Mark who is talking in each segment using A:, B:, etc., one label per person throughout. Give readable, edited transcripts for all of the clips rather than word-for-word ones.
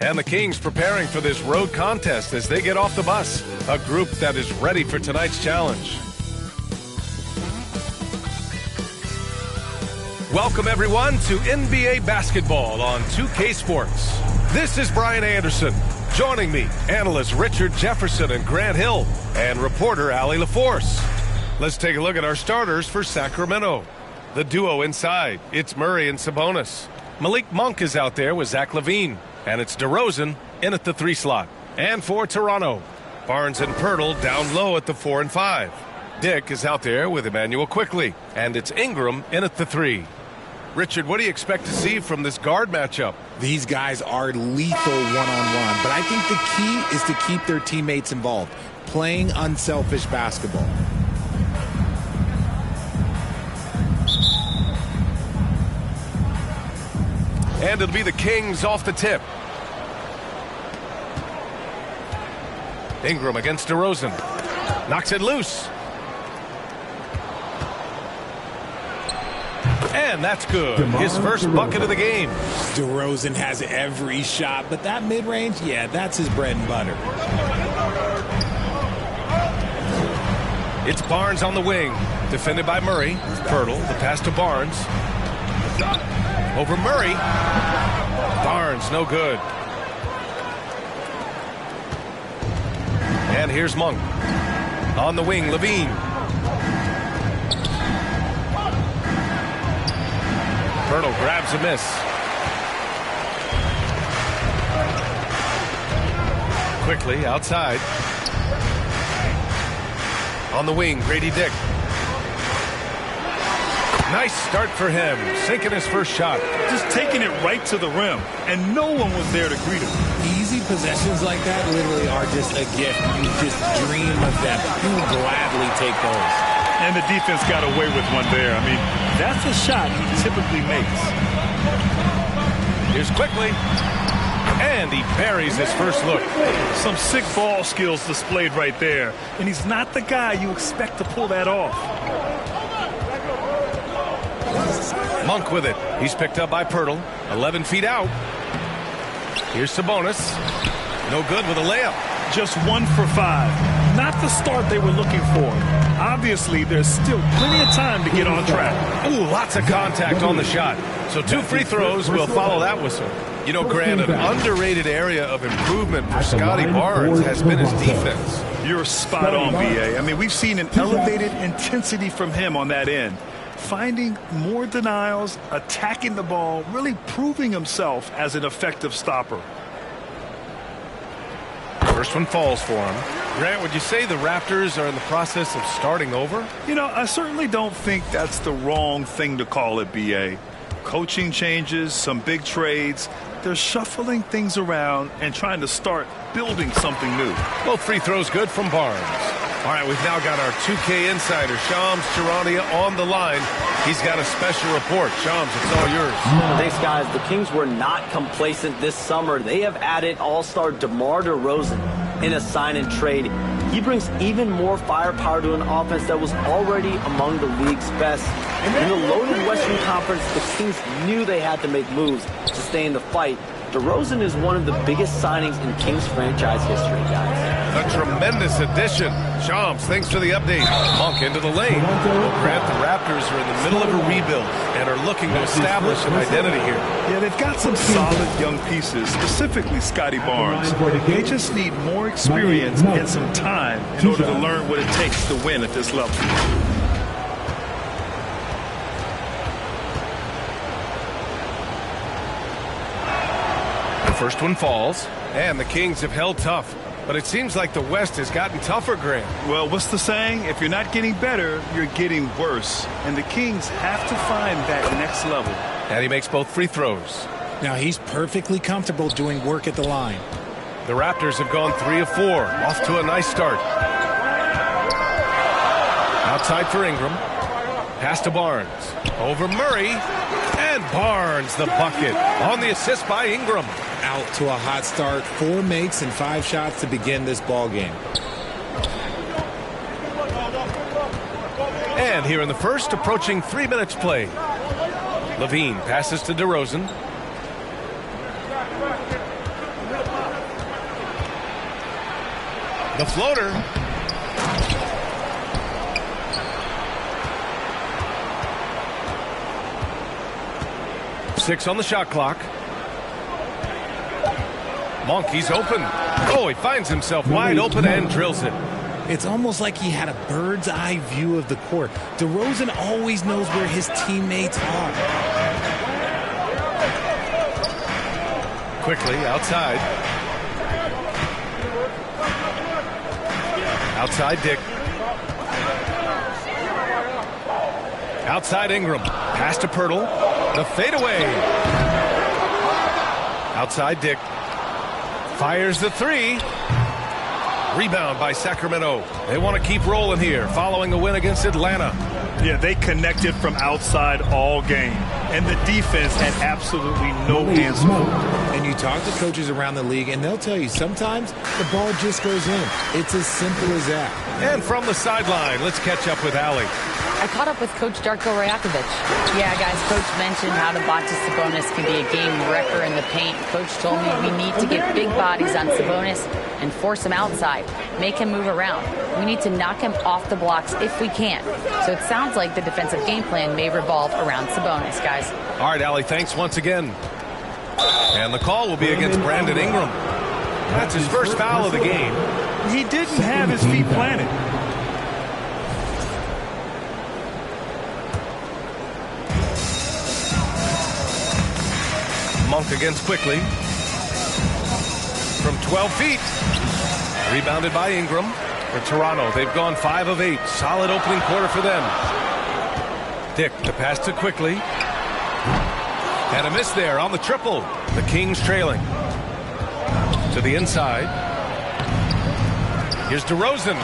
A: And the Kings preparing for this road contest as they get off the bus. A group that is ready for tonight's challenge. Welcome, everyone, to NBA basketball on 2K Sports. This is Brian Anderson. Joining me, analysts Richard Jefferson and Grant Hill, and reporter Allie LaForce. Let's take a look at our starters for Sacramento. The duo inside, it's Murray and Sabonis. Malik Monk is out there with Zach LaVine. And it's DeRozan in at the 3 slot. And for Toronto, Barnes and Pirtle down low at the 4 and 5. Dick is out there with Emmanuel Quickley. And it's Ingram in at the 3. Richard, what do you expect to see from this guard matchup?
B: These guys are lethal one-on-one, but I think the key is to keep their teammates involved, playing unselfish basketball.
A: And it'll be the Kings off the tip. Ingram against DeRozan. Knocks it loose. And that's good. His first bucket of the game.
B: DeRozan has every shot, but that mid-range, yeah, that's his bread and butter.
A: It's Barnes on the wing. Defended by Murray. Pirtle, the pass to Barnes. Over Murray. Barnes, no good. And here's Monk. On the wing, LaVine. Pirtle grabs a miss. Quickly outside. On the wing, Grady Dick. Nice start for him, sinking his first shot.
C: Just taking it right to the rim, and no one was there to greet him.
B: Easy possessions like that literally are just a gift. You just dream of them. You will gladly take those.
C: And the defense got away with one there. I mean, that's a shot he typically makes.
A: Here's Quickley. And he buries his first look.
C: Some sick ball skills displayed right there. And he's not the guy you expect to pull that off.
A: Monk with it. He's picked up by Pirtle. 11 feet out. Here's Sabonis. No good with a layup.
C: Just 1 for 5. Not the start they were looking for. Obviously, there's still plenty of time to get on track.
A: Ooh, lots of contact on the shot. So 2 free throws will follow that whistle. You know, Grant, an underrated area of improvement for Scotty Barnes has been his defense.
C: You're spot on, B.A. I mean, we've seen an elevated intensity from him on that end. Finding more denials, attacking the ball, really proving himself as an effective stopper.
A: First one falls for him. Grant, would you say the Raptors are in the process of starting over?
C: You know, I certainly don't think that's the wrong thing to call it, B.A. Coaching changes, some big trades. They're shuffling things around and trying to start building something new.
A: Both free throws good from Barnes. All right, we've now got our 2K insider, Shams Charania, on the line. He's got a special report. Shams, it's all yours.
D: Thanks, guys. The Kings were not complacent this summer. They have added all-star DeMar DeRozan in a sign and trade. He brings even more firepower to an offense that was already among the league's best. In the loaded Western Conference, the Kings knew they had to make moves to stay in the fight. DeRozan is one of the biggest signings in Kings franchise history, guys.
A: A tremendous addition. Shams, thanks for the update. Monk into the lane. Grant, the Raptors are in the middle of a rebuild and are looking to establish an identity here.
C: Yeah, they've got some solid young pieces, specifically Scotty Barnes. They just need more experience and some time in order to learn what it takes to win at this level.
A: First one falls, and the Kings have held tough. But it seems like the West has gotten tougher, Grant.
C: Well, what's the saying? If you're not getting better, you're getting worse. And the Kings have to find that next level.
A: And he makes both free throws.
B: Now he's perfectly comfortable doing work at the line.
A: The Raptors have gone 3 of 4. Off to a nice start. Outside for Ingram. Pass to Barnes. Over Murray. And Barnes, the bucket. On the assist by Ingram.
B: Out to a hot start. 4 makes and 5 shots to begin this ball game.
A: And here in the first, approaching 3 minutes play. LaVine passes to DeRozan. The floater. Six on the shot clock. Monk, he's open. Oh, he finds himself wide open and drills it.
B: It's almost like he had a bird's eye view of the court. DeRozan always knows where his teammates are.
A: Quickly, outside. Outside Dick. Outside Ingram. Pass to Pirtle. The fadeaway. Outside Dick. Fires the three. Rebound by Sacramento. They want to keep rolling here following the win against Atlanta.
C: Yeah, they connected from outside all game. And the defense had absolutely no answer.
B: And you talk to coaches around the league, and they'll tell you sometimes the ball just goes in. It's as simple as that.
A: And from the sideline, let's catch up with Allie.
E: I caught up with Coach Darko Rajakovic. Yeah, guys, Coach mentioned how Domantas Sabonis can be a game wrecker in the paint. Coach told me we need to get big bodies on Sabonis and force him outside, make him move around. We need to knock him off the blocks if we can. So it sounds like the defensive game plan may revolve around Sabonis, guys.
A: All right, Allie, thanks once again. And the call will be against Brandon Ingram. That's his first foul of the game.
C: He didn't have his feet planted.
A: Monk against Quickly. From 12 feet. Rebounded by Ingram. For Toronto, they've gone 5 of 8. Solid opening quarter for them. Dick, the pass to Quickly. And a miss there on the triple. The Kings trailing. To the inside. Here's DeRozan.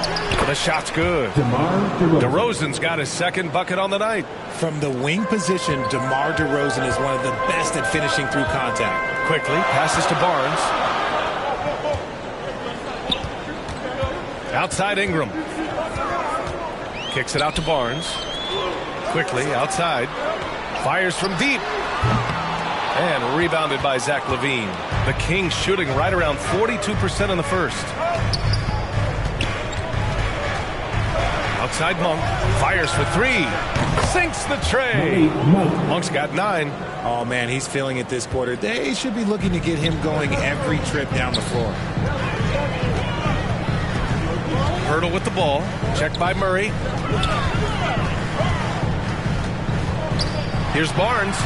A: The shot's good. DeRozan's got his second bucket on the night.
B: From the wing position, DeMar DeRozan is one of the best at finishing through contact.
A: Quickly passes to Barnes. Outside Ingram. Kicks it out to Barnes. Quickly outside. Fires from deep. And rebounded by Zach LaVine. The Kings shooting right around 42% in the first. Outside Monk. Fires for 3. Sinks the tray. Monk's got 9.
B: Oh, man, he's feeling it this quarter. They should be looking to get him going every trip down the floor.
A: Pirtle with the ball. Checked by Murray. Here's Barnes.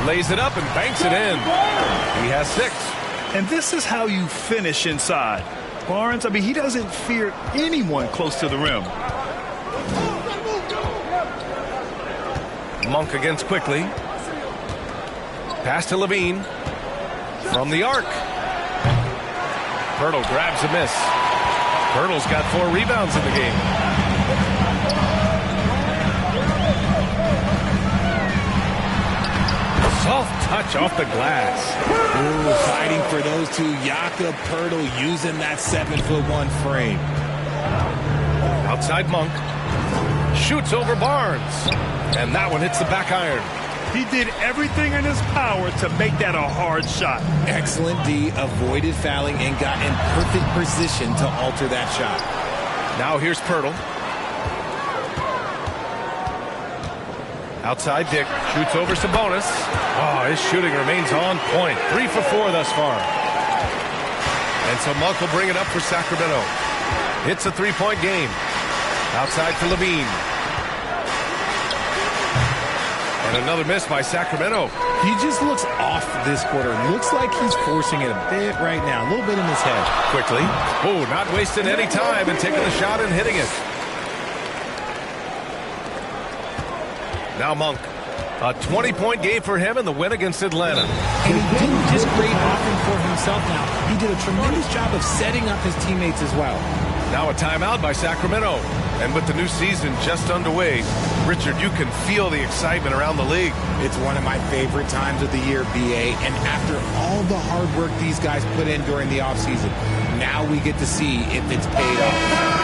A: Lays it up and banks it in. He has 6.
C: And this is how you finish inside. Barnes, I mean, he doesn't fear anyone close to the rim.
A: Monk against Quickly. Pass to LaVine. From the arc. Pirtle grabs a miss. Pirtle's got 4 rebounds in the game. Soft touch off the glass.
B: Ooh, fighting for those two. Jakob Pirtle using that 7'1" frame.
A: Outside Monk. Shoots over Barnes. And that one hits the back iron.
C: He did everything in his power to make that a hard shot.
B: Excellent D, avoided fouling and got in perfect position to alter that shot.
A: Now here's Pirtle. Outside Dick. Shoots over Sabonis. Oh, his shooting remains on point. 3 for 4 thus far. And so Monk will bring it up for Sacramento. It's a 3-point game. Outside for LaVine. And another miss by Sacramento.
B: He just looks off this quarter. Looks like he's forcing it a bit right now. A little bit in his head.
A: Quickly. Oh, not wasting any time and taking the shot and hitting it. Now Monk. A 20-point game for him in the win against Atlanta.
B: And he didn't just create offense for himself now. He did a tremendous job of setting up his teammates as well.
A: Now a timeout by Sacramento. And with the new season just underway, Richard, you can feel the excitement around the league.
B: It's one of my favorite times of the year, BA. And after all the hard work these guys put in during the offseason, now we get to see if it's paid off.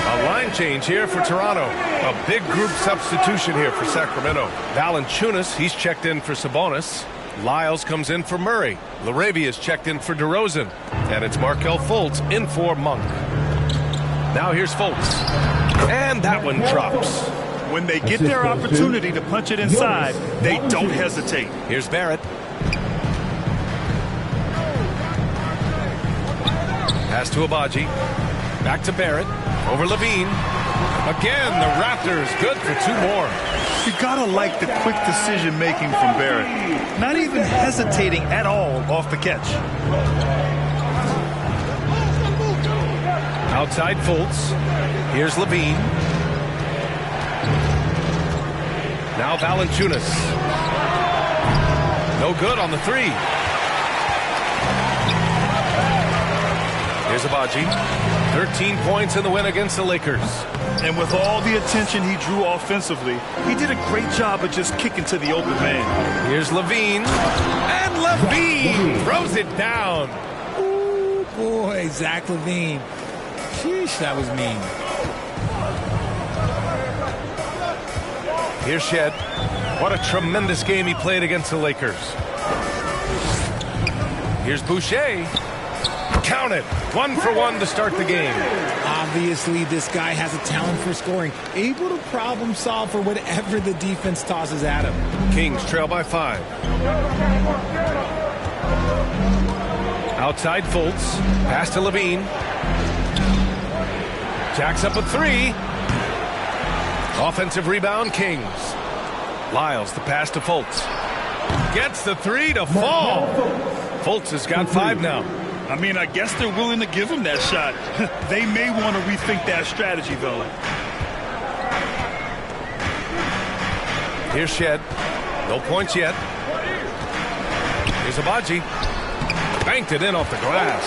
A: A line change here for Toronto. A big group substitution here for Sacramento. Valanciunas, he's checked in for Sabonis. Lyles comes in for Murray. Larabia's checked in for DeRozan. And it's Markelle Fultz in for Monk. Now here's Fultz. And that one drops.
C: When they get their opportunity to punch it inside, they don't hesitate.
A: Here's Barrett. Pass to Abaji. Back to Barrett. Over Levine. Again, the Raptors good for 2 more.
C: You gotta like the quick decision making from Barrett. Not even hesitating at all off the catch.
A: Outside Fultz. Here's Levine. Now Valanciunas. No good on the 3. Here's Abaji. 13 points in the win against the Lakers.
C: And with all the attention he drew offensively, he did a great job of just kicking to the open man.
A: Here's Levine. And Levine throws it down.
B: Ooh, boy, Zach Levine. Sheesh, that was mean.
A: Here's Shed. What a tremendous game he played against the Lakers. Here's Boucher. Count it. 1 for 1 to start the game.
B: Obviously, this guy has a talent for scoring. Able to problem solve for whatever the defense tosses at him.
A: Kings trail by 5. Outside Fultz. Pass to Levine. Jacks up a 3. Offensive rebound, Kings. Lyles, the pass to Fultz. Gets the 3 to fall. Fultz has got 5 now.
C: I mean, I guess they're willing to give him that shot. They may want to rethink that strategy, though.
A: Here's Shed. No points yet. Here's Abaji. Banked it in off the glass.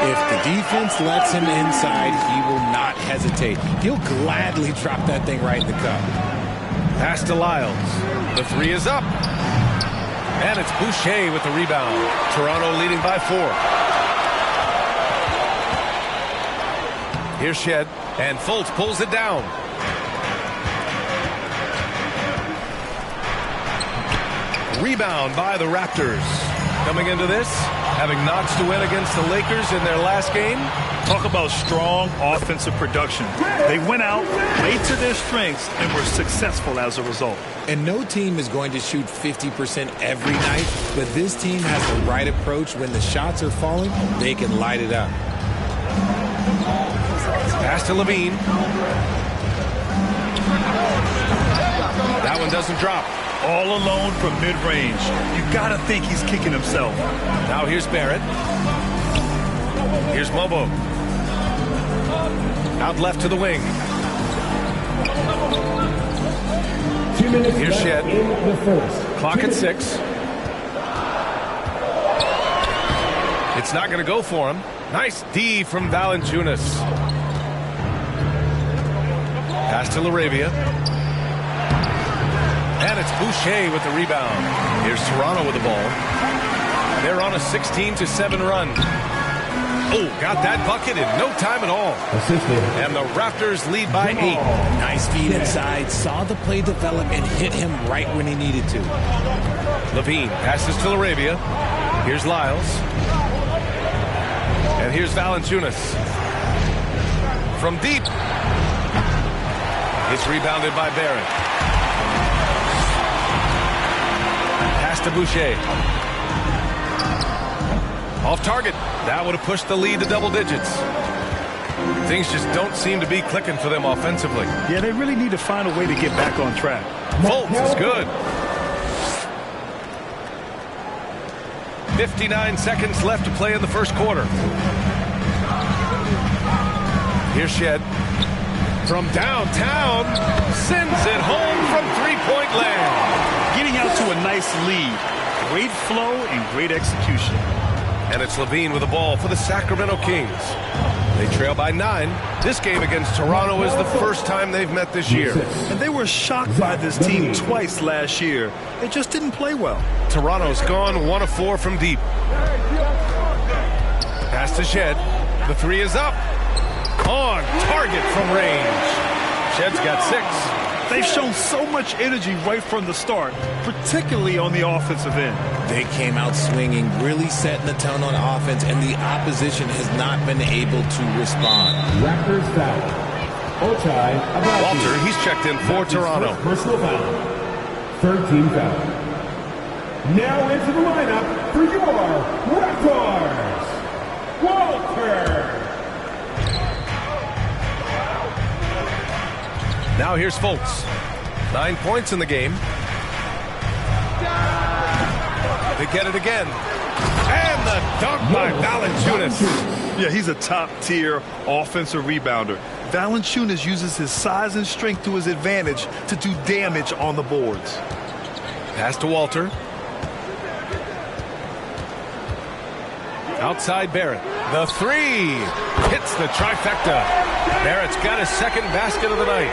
B: If the defense lets him inside, he will not hesitate. He'll gladly drop that thing right in the cup.
A: Pass to Lyles. The 3 is up. And it's Boucher with the rebound. Toronto leading by 4. Here's Shed, and Fultz pulls it down. Rebound by the Raptors. Coming into this, having notched a win against the Lakers in their last game.
C: Talk about strong offensive production. They went out, played to their strengths, and were successful as a result.
B: And no team is going to shoot 50% every night, but this team has the right approach. When the shots are falling, they can light it up.
A: Pass to Levine. That one doesn't drop.
C: All alone from mid-range. You gotta think he's kicking himself.
A: Now here's Barrett. Here's Mobo. Out left to the wing. Here's Shed. Clock at 6. It's not going to go for him. Nice D from Valanciunas. Pass to LaRavia. And it's Boucher with the rebound. Here's Toronto with the ball. They're on a 16-7 run. Oh, got that bucket in no time at all. And the Raptors lead by 8.
B: Nice feed inside. Saw the play develop and hit him right when he needed to.
A: Levine passes to LaRavia. Here's Lyles. And here's Valanciunas. From deep. It's rebounded by Barrett. Pass to Boucher. Off target. That would have pushed the lead to double digits. Things just don't seem to be clicking for them offensively.
C: Yeah, they really need to find a way to get back on track.
A: Fultz is good. 59 seconds left to play in the first quarter. Here's Shed. From downtown, sends it home from three-point land.
C: Getting out to a nice lead. Great flow and great execution.
A: And it's Levine with the ball for the Sacramento Kings. They trail by 9. This game against Toronto is the first time they've met this year.
C: And they were shocked by this team twice last year. They just didn't play well.
A: Toronto's gone 1 of 4 from deep. Pass to Shed. The 3 is up. On target from range. Shed's got 6.
C: They've shown so much energy right from the start, particularly on the offensive end.
B: They came out swinging, really setting the tone on offense, and the opposition has not been able to respond.
F: Raptors foul.
A: Walter, he's checked in for Toronto.
F: Personal foul. Third team foul. Now into the lineup for your Raptors, Walter.
A: Now here's Fultz. 9 points in the game. They get it again. And the dunk by Valanciunas.
C: Yeah, he's a top-tier offensive rebounder. Valanciunas uses his size and strength to his advantage to do damage on the boards.
A: Pass to Walter. Outside Barrett. The three. Hits the trifecta. Barrett's got his second basket of the night.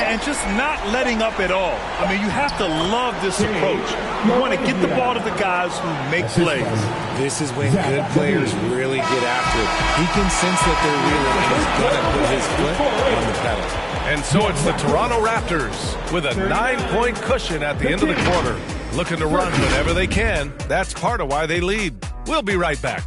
C: And just not letting up at all. I mean, you have to love this approach. You want to get the ball to the guys who make plays.
B: This is when good players really get after it. He can sense that they're reeling, and he's going to put his foot on the pedal.
A: And so it's the Toronto Raptors with a 9-point cushion at the end of the quarter. Looking to run whenever they can. That's part of why they lead. We'll be right back.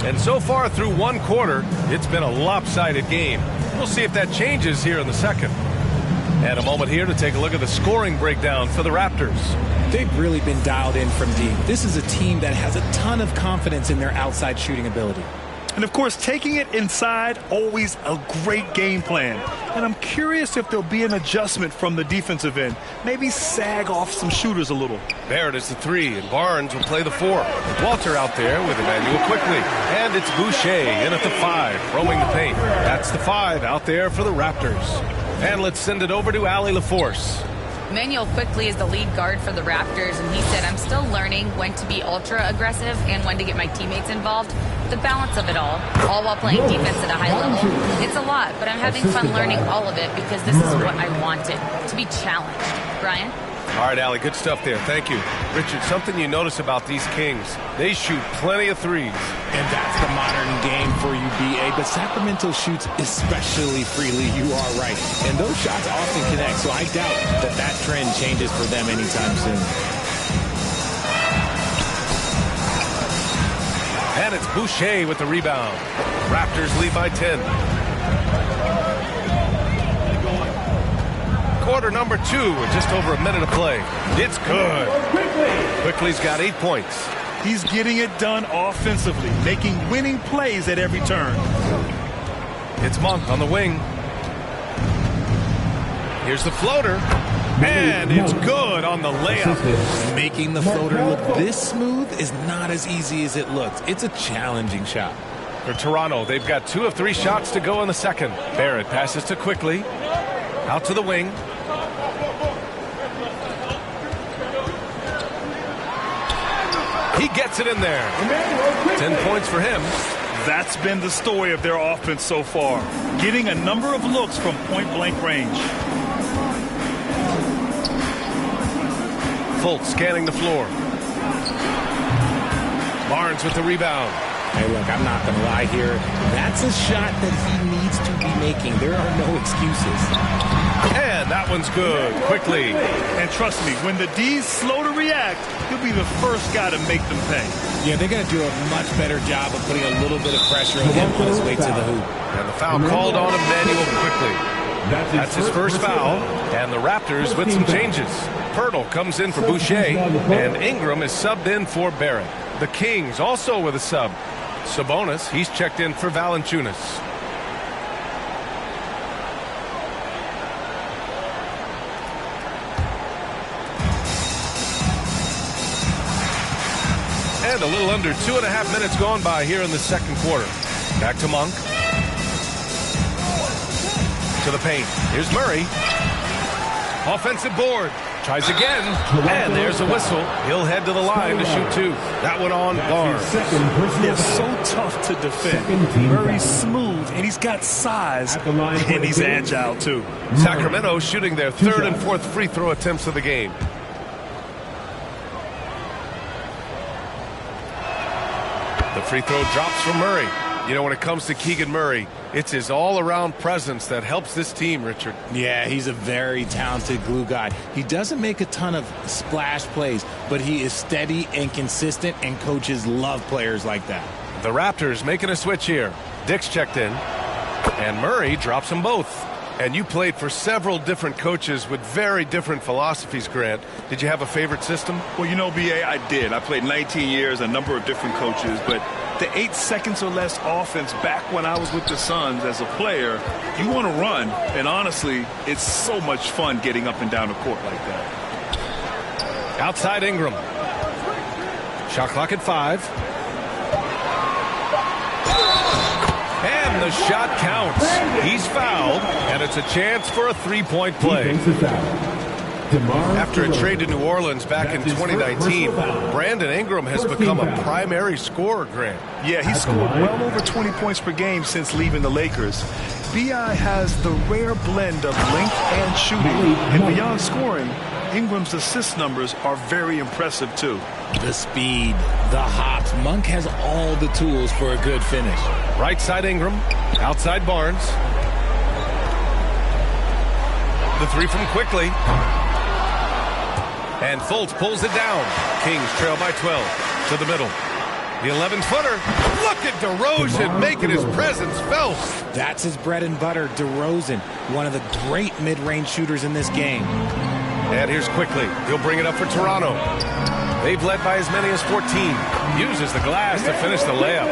A: And so far through one quarter, it's been a lopsided game. We'll see if that changes here in the second. And a moment here to take a look at the scoring breakdown for the Raptors.
B: They've really been dialed in from deep. This is a team that has a ton of confidence in their outside shooting ability.
C: And, of course, taking it inside, always a great game plan. And I'm curious if there'll be an adjustment from the defensive end. Maybe sag off some shooters a little.
A: Barrett is the three, and Barnes will play the four. Walter out there with Emmanuel quickly. And it's Boucher in at the 5, roaming the paint. That's the 5 out there for the Raptors. And let's send it over to Allie LaForce.
E: Emmanuel quickly is the lead guard for the Raptors, and he said, I'm still learning when to be ultra aggressive and when to get my teammates involved. The balance of it all while playing defense at a high level. It's a lot, but I'm having fun learning all of it because this is what I wanted, to be challenged. Brian?
A: All right, Allie, good stuff there. Thank you. Richard, something you notice about these Kings, they shoot plenty of threes.
B: And that's the modern game for you, B.A. But Sacramento shoots especially freely. You are right. And those shots often connect, so I doubt that that trend changes for them anytime soon.
A: And it's Boucher with the rebound. Raptors lead by 10. Quarter number 2 with just over a minute to play. It's good. Quickly's got 8 points.
C: He's getting it done offensively, making winning plays at every turn.
A: It's Monk on the wing. Here's the floater. And it's good on the layup.
B: Making the floater look this smooth is not as easy as it looks. It's a challenging shot.
A: For Toronto, they've got 2 of 3 shots to go in the second. Barrett passes to Quickly. Out to the wing. He gets it in there. 10 points for him.
C: That's been the story of their offense so far. Getting a number of looks from point-blank range.
A: Fultz scanning the floor. Barnes with the rebound.
B: Hey, look, I'm not going to lie here. That's a shot that he needs to be making. There are no excuses.
A: And that one's good. Quickly.
C: And trust me, when the D's slow to react, he'll be the first guy to make them pay.
B: Yeah, they're going to do a much better job of putting a little bit of pressure on him on his way to the hoop.
A: And the foul called on Emmanuel Quickly. That's his first foul. And the Raptors with some changes. Pirtle comes in for Boucher, and Ingram is subbed in for Barrett. The Kings also with a sub. Sabonis, he's checked in for Valanciunas. And a little under 2.5 minutes gone by here in the second quarter. Back to Monk. To the paint. Here's Murray. Offensive board. Tries again, and there's a whistle. He'll head to the line to shoot 2. That one on Barnes.
C: They're so tough to defend. Very smooth, and he's got size, and he's agile, too.
A: Sacramento shooting their 3rd and 4th free throw attempts of the game. The free throw drops from Murray. You know, when it comes to Keegan Murray, it's his all-around presence that helps this team, Richard.
B: Yeah, he's a very talented glue guy. He doesn't make a ton of splash plays, but he is steady and consistent, and coaches love players like that.
A: The Raptors making a switch here. Dick's checked in, and Murray drops them both. And you played for several different coaches with very different philosophies, Grant. Did you have a favorite system?
C: Well, you know, B.A., I did. I played 19 years, a number of different coaches, but the 8 seconds or less offense back when I was with the Suns as a player, you want to run, and honestly, it's so much fun getting up and down the court like that.
A: Outside Ingram. Shot clock at 5. And the shot counts. He's fouled, and it's a chance for a 3-point play. After a trade to New Orleans back in 2019, Brandon Ingram has become a primary scorer, Grant.
C: Yeah, he's scored well over 20 points per game since leaving the Lakers. B.I. has the rare blend of length and shooting, and beyond scoring, Ingram's assist numbers are very impressive, too.
B: The speed, the hops. Monk has all the tools for a good finish.
A: Right side Ingram, outside Barnes. The 3 from Quickly. And Fultz pulls it down. Kings trail by 12 to the middle. The 11-footer. Look at DeRozan making his presence felt.
B: That's his bread and butter, DeRozan, one of the great mid-range shooters in this game.
A: And here's Quickly. He'll bring it up for Toronto. They've led by as many as 14. Uses the glass to finish the layup.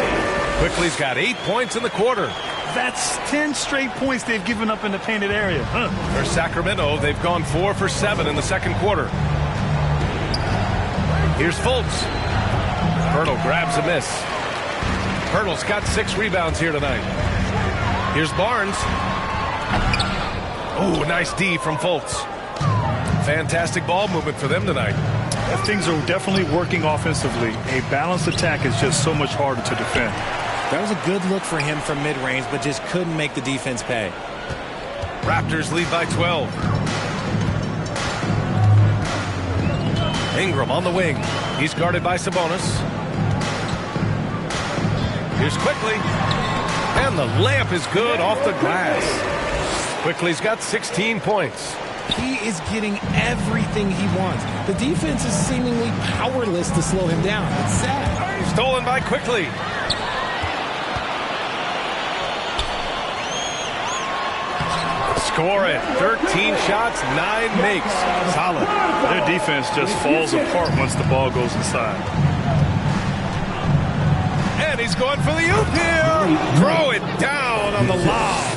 A: Quickly's got 8 points in the quarter.
C: That's 10 straight points they've given up in the painted area.
A: For Sacramento, they've gone 4 for 7 in the second quarter. Here's Fultz. Pirtle grabs a miss. Pirtle's got 6 rebounds here tonight. Here's Barnes. Oh, nice D from Fultz. Fantastic ball movement for them tonight.
C: Things are definitely working offensively. A balanced attack is just so much harder to defend.
B: That was a good look for him from mid-range, but just couldn't make the defense pay.
A: Raptors lead by 12. Ingram on the wing. He's guarded by Sabonis. Here's Quickly. And the layup is good off the glass. Quickly's got 16 points.
B: He is getting everything he wants. The defense is seemingly powerless to slow him down. It's sad.
A: Stolen by Quickly. Score it. 13 shots, 9 makes. Solid.
C: Their defense just falls apart once the ball goes inside.
A: And he's going for the oop here. Throw it down on the lob.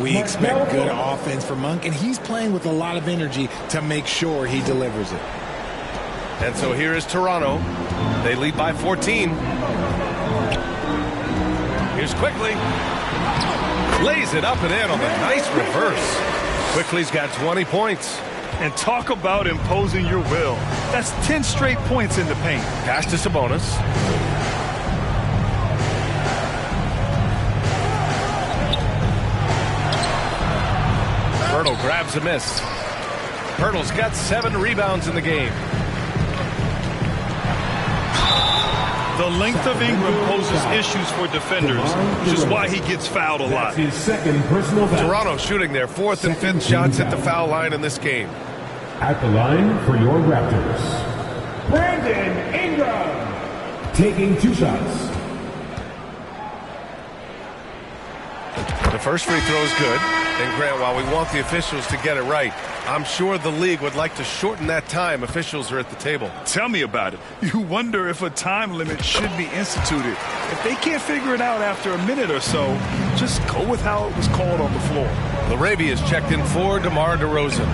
B: We expect good offense from Monk, and he's playing with a lot of energy to make sure he delivers it.
A: And so here is Toronto. They lead by 14. Here's Quickly. Lays it up and in on the nice reverse. Quickly's got 20 points.
C: And talk about imposing your will. That's 10 straight points in the paint.
A: Pass to Sabonis. Pirtle grabs a miss. Pirtle's got 7 rebounds in the game.
C: The length of Ingram poses issues for defenders, which is why he gets fouled a lot.
F: His second personal foul.
A: Toronto shooting their 4th and 5th shots at the foul line in this game.
F: At the line for your Raptors, Brandon Ingram, taking 2 shots.
A: The first free throw is good. And Grant, while we want the officials to get it right, I'm sure the league would like to shorten that time officials are at the table.
C: Tell me about it. You wonder if a time limit should be instituted. If they can't figure it out after a minute or so, just go with how it was called on the floor.
A: Larabia's checked in for DeMar DeRozan.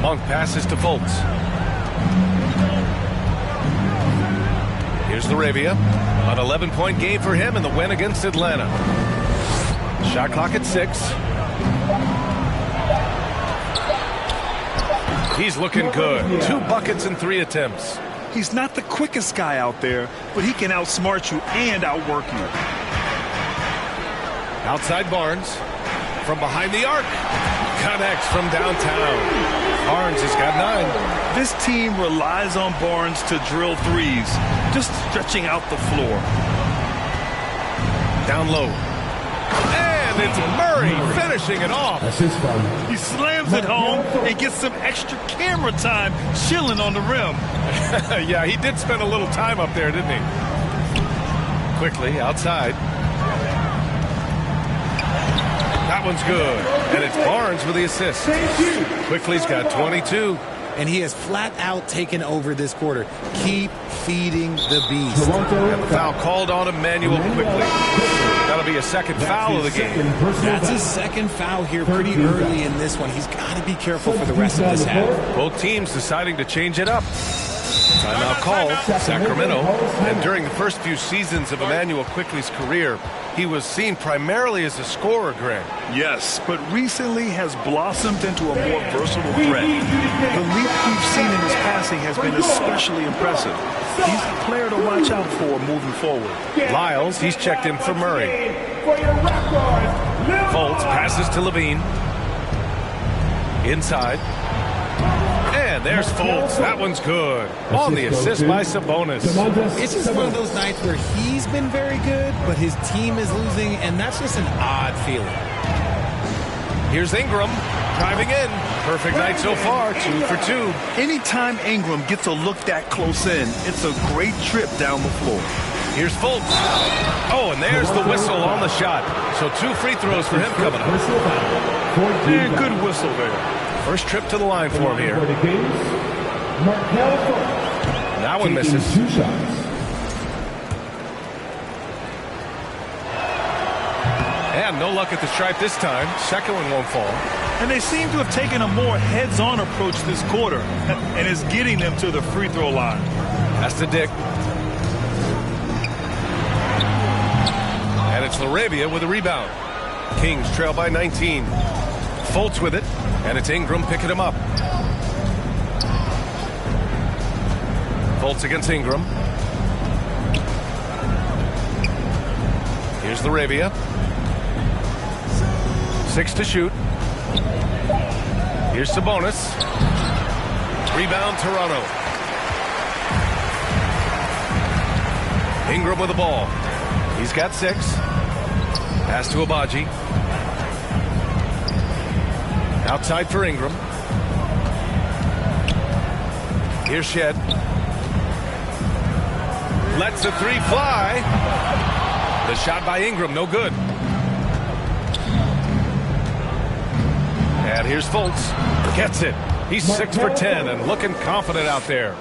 A: Monk passes to Fultz. Here's Larabia. An 11-point game for him in the win against Atlanta. Shot clock at 6. He's looking good. 2 buckets in 3 attempts.
C: He's not the quickest guy out there, but he can outsmart you and outwork you.
A: Outside Barnes. From behind the arc. Connects from downtown. Barnes has got 9.
C: This team relies on Barnes to drill threes, just stretching out the floor.
A: Down low. And it's Murray finishing it off.
C: He slams it home and gets some extra camera time chilling on the rim.
A: Yeah, he did spend a little time up there, didn't he? Quickly, outside. That one's good. And it's Barnes with the assist. Quickly's got 22.
B: And he has flat out taken over this quarter. Keep feeding the beast.
A: And the foul called on Emmanuel Quickly. That'll be a second foul of the game.
B: That's his second foul here pretty early in this one. He's got to be careful for the rest of this half.
A: Both teams deciding to change it up. Timeout called, Sacramento. And during the first few seasons of Emmanuel Quickly's career, he was seen primarily as a scorer, Grant.
C: Yes, but recently has blossomed into a more versatile threat. The leap we've seen in his passing has been especially impressive. He's a player to watch out for moving forward.
A: Lyles, he's checked in for Murray. Fultz passes to Levine. Inside. And there's Fultz. That one's good. On the assist by Sabonis.
B: It's just one of those nights where he's been very good, but his team is losing, and that's just an odd feeling.
A: Here's Ingram driving in. Perfect night so far, 2 for 2.
C: Anytime Ingram gets a look that close in, it's a great trip down the floor.
A: Here's Fultz. Oh, and there's the whistle on the shot. So 2 free throws for him coming up.
C: And good whistle there.
A: First trip to the line for him here. That one misses. And no luck at the stripe this time. Second one won't fall.
C: And they seem to have taken a more heads-on approach this quarter, and it's getting them to the free throw line.
A: That's to Dick. And it's LaRavia with a rebound. Kings trail by 19. Fultz with it, and it's Ingram picking him up. Fultz against Ingram. Here's LaRavia. 6 to shoot. Here's Sabonis. Rebound, Toronto. Ingram with the ball. He's got 6. Pass to Abaji. Outside for Ingram. Here's Shed. Lets the 3 fly. The shot by Ingram, no good. And here's Fultz. Gets it. He's 6 for 10 and looking confident out there.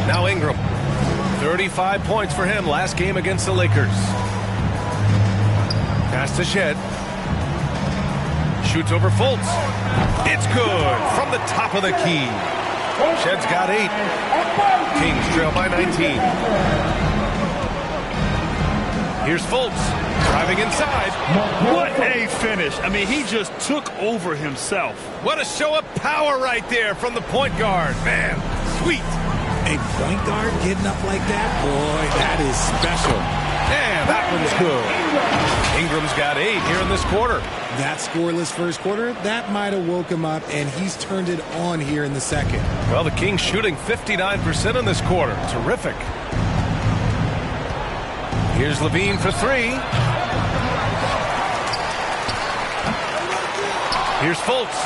A: Now Ingram. 35 points for him last game against the Lakers. Pass to Shed. Shoots over Fultz. It's good from the top of the key. Shed's got 8. Kings trail by 19. Here's Fultz driving inside.
C: What a finish. I mean, he just took over himself.
A: What a show of power right there from the point guard. Man, sweet.
B: A point guard getting up like that? Boy, that is special.
A: And that one's good. Ingram's got 8 here in this quarter.
B: That scoreless first quarter, that might have woke him up, and he's turned it on here in the second.
A: Well, the Kings shooting 59% in this quarter. Terrific. Here's Levine for 3. Here's Fultz.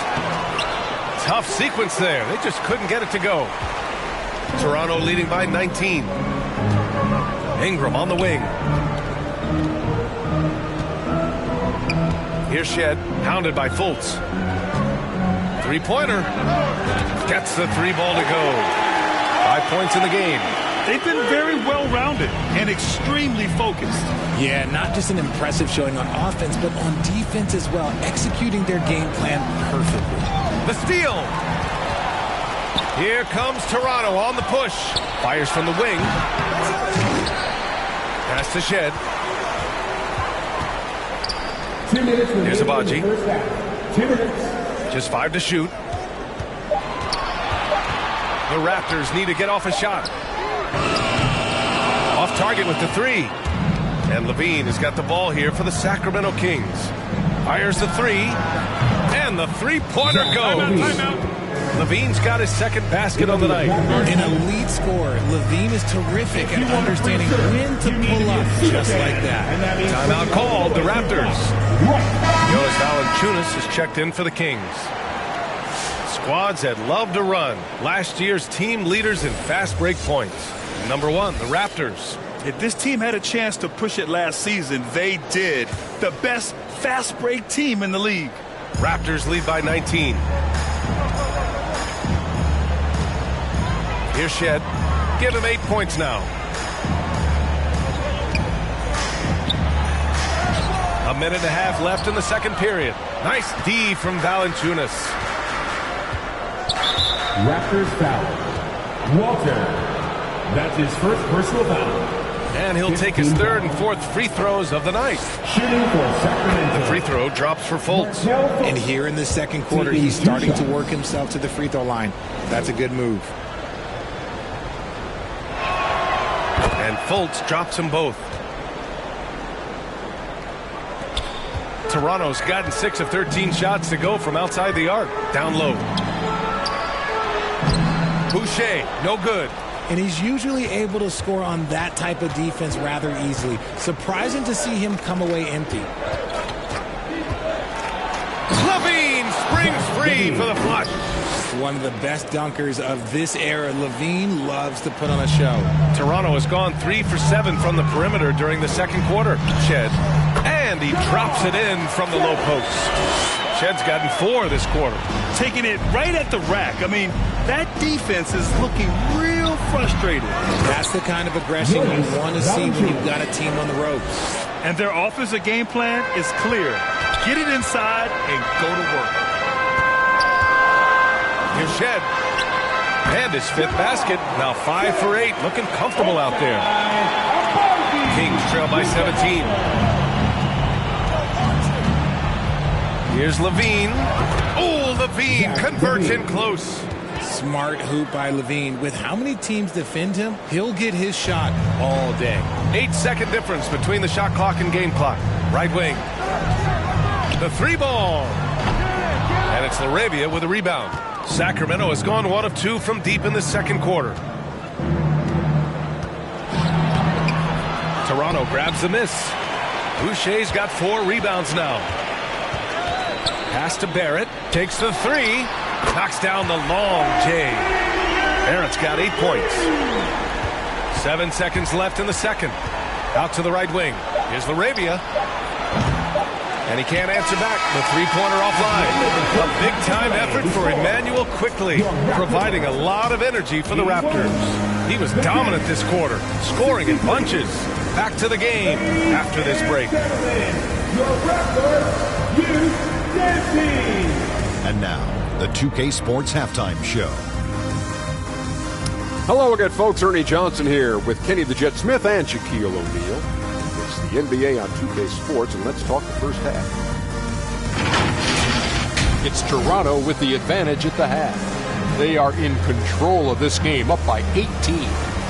A: Tough sequence there. They just couldn't get it to go. Toronto leading by 19. Ingram on the wing. Here's Shed, hounded by Fultz. 3-pointer. Gets the 3 ball to go. 5 points in the game.
C: They've been very well-rounded and extremely focused.
B: Yeah, not just an impressive showing on offense, but on defense as well, executing their game plan perfectly.
A: The steal. Here comes Toronto on the push. Fires from the wing. Pass to Shed.
F: 2 minutes.
A: Here's Abaji.
F: 2 minutes.
A: Just 5 to shoot. The Raptors need to get off a shot. Off target with the 3. And Levine has got the ball here for the Sacramento Kings. Fires the 3. And the three-pointer goes. Levine's got his second basket on the night.
B: An elite scorer. Levine is terrific at understanding when to pull up just like that.
A: Timeout called, the Raptors. Jonas Valanciunas has checked in for the Kings. Squads that love to run. Last year's team leaders in fast break points. Number 1, the Raptors.
C: If this team had a chance to push it last season, they did. The best fast break team in the league.
A: Raptors lead by 19. Here's Shed. Give him 8 points now. A minute and a half left in the second period. Nice D from Valanciunas.
F: Raptors foul. Walter. That's his first personal foul.
A: And he'll take his third and fourth free throws of the night.
F: Shooting for Sacramento.
A: The free throw drops for Fultz.
B: And here in the second quarter, he's starting to work himself to the free throw line. That's a good move.
A: And Fultz drops them both. Toronto's gotten 6 of 13 shots to go from outside the arc. Down low. Boucher, no good.
B: And he's usually able to score on that type of defense rather easily. Surprising to see him come away empty.
A: Levine springs free for the flush.
B: One of the best dunkers of this era. Levine loves to put on a show.
A: Toronto has gone 3 for 7 from the perimeter during the second quarter. Shed. And he drops it in from the low post. Shed's gotten 4 this quarter.
C: Taking it right at the rack. I mean, that defense is looking real frustrated.
B: That's the kind of aggression you want to see when you've got a team on the ropes.
C: And their offensive game plan is clear. Get it inside and go to work.
A: Here's Shed. And his 5th basket. Now 5 for 8. Looking comfortable out there. Kings trail by 17. Here's Levine. Oh, Levine converts in close.
B: Smart hoop by Levine. With how many teams defend him, he'll get his shot all day.
A: 8-second difference between the shot clock and game clock. Right wing. The 3 ball. And it's Laravia with a rebound. Sacramento has gone 1 of 2 from deep in the second quarter. Toronto grabs the miss. Boucher's got 4 rebounds now. Pass to Barrett. Takes the 3. Knocks down the long J. Barrett's got 8 points. 7 seconds left in the second. Out to the right wing. Here's Laravia. And he can't answer back. The three-pointer offline. A big-time effort for Emmanuel Quickley, providing a lot of energy for the Raptors. He was dominant this quarter, scoring in bunches. Back to the game after this break.
G: And now, the 2K Sports Halftime Show.
H: Hello again, folks. Ernie Johnson here with Kenny the Jet Smith and Shaquille O'Neal. It's the NBA on 2K Sports, and let's talk the first half. It's Toronto with the advantage at the half. They are in control of this game, up by 18.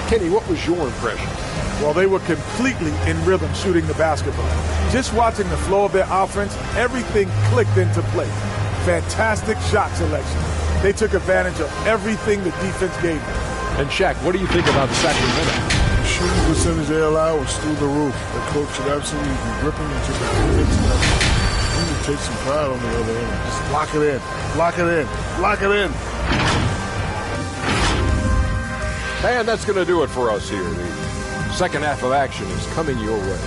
H: Kenny, what was your impression?
I: Well, they were completely in rhythm shooting the basketball. Just watching the flow of their offense, everything clicked into place. Fantastic shot selection. They took advantage of everything the defense gave them.
H: And Shaq, what do you think about Sacramento?
J: The shooting percentage they allowed was through the roof. The coach should absolutely be gripping into the defense. He would take some pride on the other end. Just lock it in. Lock it in. Lock it in.
H: And that's going to do it for us here. The second half of action is coming your way.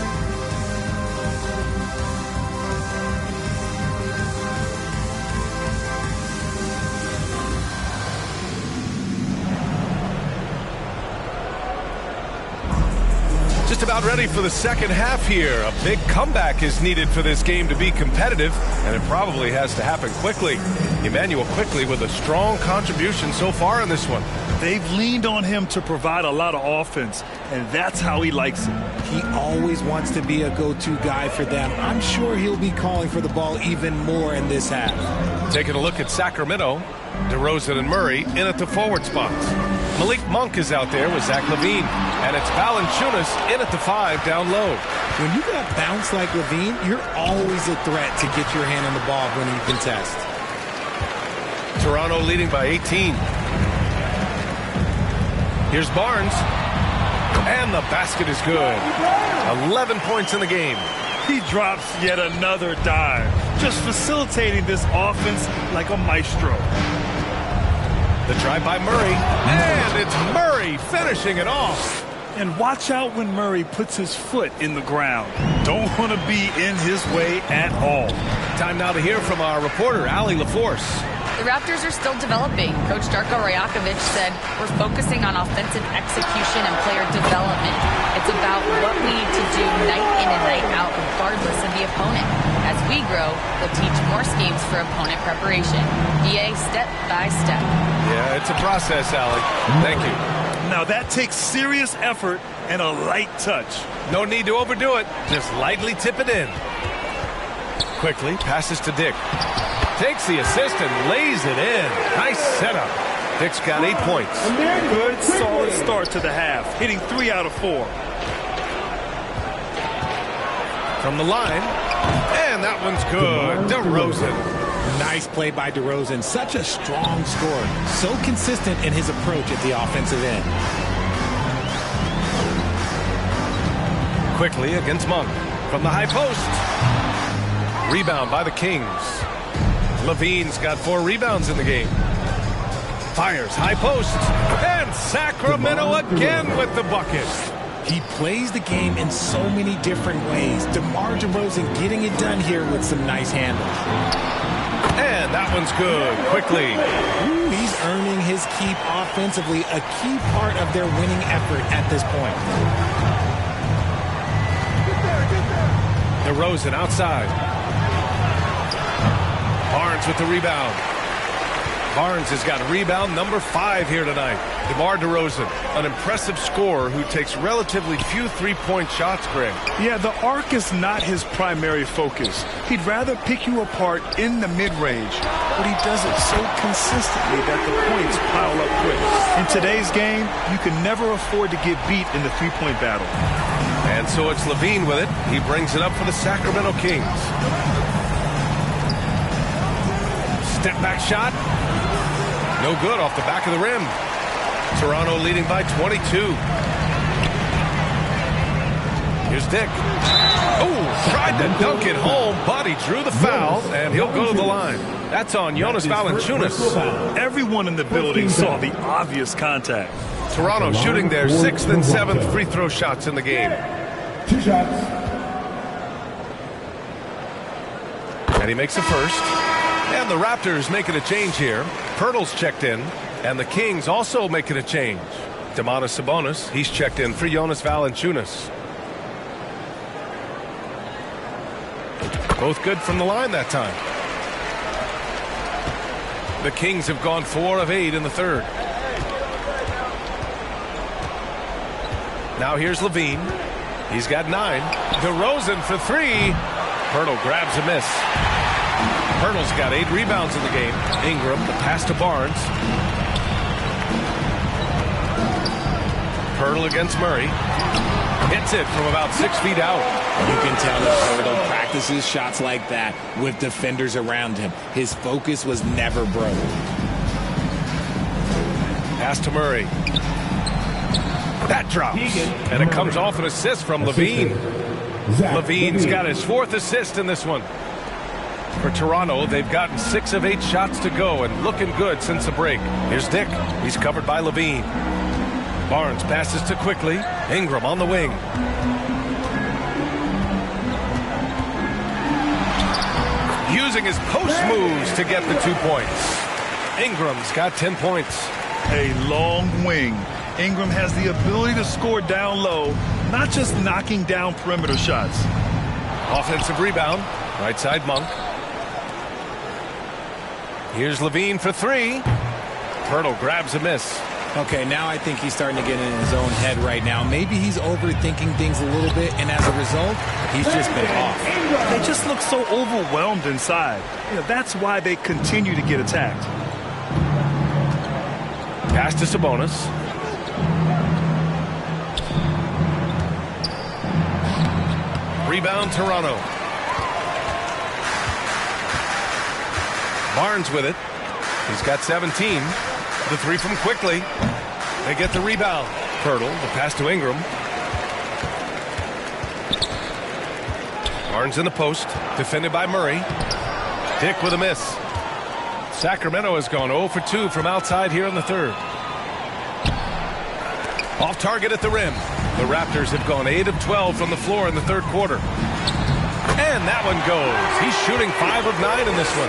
A: Just about ready for the second half here. A big comeback is needed for this game to be competitive, and it probably has to happen quickly. Emmanuel Quickley with a strong contribution so far in this one.
C: They've leaned on him to provide a lot of offense. and that's how he likes it.
B: He always wants to be a go-to guy for them. I'm sure he'll be calling for the ball even more in this half.
A: Taking a look at Sacramento, DeRozan and Murray in at the forward spots. Malik Monk is out there with Zach LaVine, and it's Valanciunas in at the 5 down low.
B: When you got bounce like LaVine, you're always a threat to get your hand on the ball when you contest.
A: Toronto leading by 18. Here's Barnes. And the basket is good. 11 points in the game.
C: He drops yet another dive, just facilitating this offense like a maestro.
A: The drive by Murray, and it's Murray finishing it off.
C: And watch out when Murray puts his foot in the ground. Don't want to be in his way at all.
A: Time now to hear from our reporter, Allie LaForce.
E: The Raptors are still developing. Coach Darko Rajakovic said, we're focusing on offensive execution and player development. It's about what we need to do night in and night out, regardless of the opponent. As we grow, they'll teach more schemes for opponent preparation. BA step by step.
A: Yeah, it's a process, Allie. Thank you.
C: Now that takes serious effort and a light touch.
A: No need to overdo it. Just lightly tip it in. Quickly passes to Dick. Takes the assist and lays it in. Nice setup. Dick's got 8 points.
C: Good, solid start to the half, hitting 3 out of 4.
A: From the line, and that one's good. DeRozan.
B: Nice play by DeRozan. Such a strong scorer. So consistent in his approach at the offensive end.
A: Quickly against Monk. From the high post. Rebound by the Kings. LaVine's got 4 rebounds in the game. Fires high post. And Sacramento again with the bucket.
B: He plays the game in so many different ways. DeMar DeRozan getting it done here with some nice handles.
A: And that one's good. Quickly.
B: Ooh, he's earning his keep offensively, a key part of their winning effort at this point.
A: DeRozan outside. Barnes with the rebound. Barnes has got rebound number 5 here tonight. DeMar DeRozan, an impressive scorer who takes relatively few three-point shots, Greg.
C: Yeah, the arc is not his primary focus. He'd rather pick you apart in the mid-range, but he does it so consistently that the points pile up quick. In today's game, you can never afford to get beat in the three-point battle.
A: And so it's LaVine with it. He brings it up for the Sacramento Kings. Step back shot. No good off the back of the rim. Toronto leading by 22. Here's Dick. Oh, tried to dunk it home, but he drew the foul, and he'll go to the line. That's on Jonas Valanciunas.
C: Everyone in the building saw the obvious contact.
A: Toronto shooting their 6th and 7th free throw shots in the game.
F: 2 shots.
A: And he makes the first. And the Raptors making a change here. Pirtle's checked in, and the Kings also making a change. Domantas Sabonis, he's checked in for Jonas Valanciunas. Both good from the line that time. The Kings have gone 4 of 8 in the third. Now here's LaVine. He's got 9. DeRozan for 3. Pirtle grabs a miss. Pirtle's got 8 rebounds in the game. Ingram, the pass to Barnes. Pirtle against Murray. Hits it from about 6 feet out.
B: You can tell that Pirtle practices shots like that with defenders around him. His focus was never broke.
A: Pass to Murray. That drops. And it comes off an assist from LaVine. LaVine's got his 4th assist in this one. For Toronto, they've gotten 6 of 8 shots to go and looking good since the break. Here's Dick. He's covered by LaVine. Barnes passes to Quickly. Ingram on the wing. Using his post moves to get the 2 points. Ingram's got 10 points.
C: A long wing. Ingram has the ability to score down low, not just knocking down perimeter shots.
A: Offensive rebound. Right side Monk. Here's LaVine for 3. Pirtle grabs a miss.
B: Okay, now I think he's starting to get in his own head right now. Maybe he's overthinking things a little bit, and as a result, he's just been off.
C: They just look so overwhelmed inside. You know, that's why they continue to get attacked.
A: Pass to Sabonis. Rebound, Toronto. Barnes with it. He's got 17. The three from quickly. They get the rebound. Pirtle, the pass to Ingram. Barnes in the post. Defended by Murray. Dick with a miss. Sacramento has gone 0 for 2 from outside here in the third. Off target at the rim. The Raptors have gone 8 of 12 from the floor in the third quarter. And that one goes. He's shooting 5 of 9 in this one.